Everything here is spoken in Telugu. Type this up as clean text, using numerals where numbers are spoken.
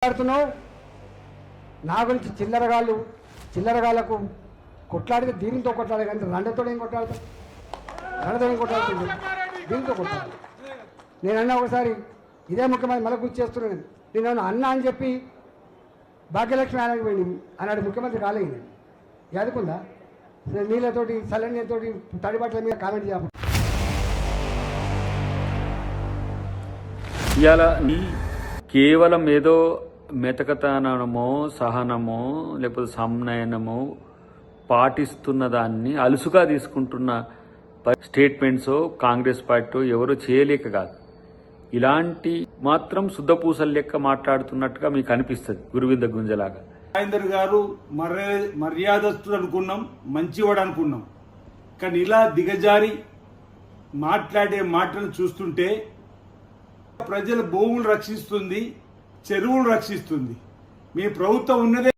మాట్లాడుతున్నావు నా గురించి చిల్లరగాళ్ళకు కొట్లాడితే దీనితో కొట్లాడే కానీ రండతో ఏం కొట్లాడతావు? రండతో ఏం కొట్లాడుతుంది? దీనితో కొట్లాడు. నేనన్నా ఒకసారి ఇదే ముఖ్యమంత్రి మళ్ళీ గుర్తు చేస్తున్నాను. నేను అన్న అని చెప్పి భాగ్యలక్ష్మి ఆయనకి పోయింది అన్నాడు ముఖ్యమంత్రి కాలేదు. ఎదుకుందా నీళ్ళతోటి చల్లని నీళ్ళతోటి తడిబట్టల మీద కామెంట్ చేయాలి. ఇవాళ కేవలం ఏదో మెతకతనమో సహనమో లేకపోతే సంనయనమో పాటిస్తున్న దాన్ని అలుసుగా తీసుకుంటున్న స్టేట్మెంట్స్ కాంగ్రెస్ పార్టీ ఎవరో చేయలేక కాదు, ఇలాంటి మాత్రం శుద్ధపూసలు లెక్క మాట్లాడుతున్నట్టుగా మీకు అనిపిస్తుంది. గురువింద గుంజలాగా రాజేందర్ గారు మర్యాదస్తుడు అనుకున్నాం, మంచివాడు అనుకున్నాం. కానీ ఇలా దిగజారి మాట్లాడే మాటను చూస్తుంటే ప్రజల భూములు రక్షిస్తుంది, చెరువులు రక్షిస్తుంది. మీ ప్రభుత్వం ఉన్నదే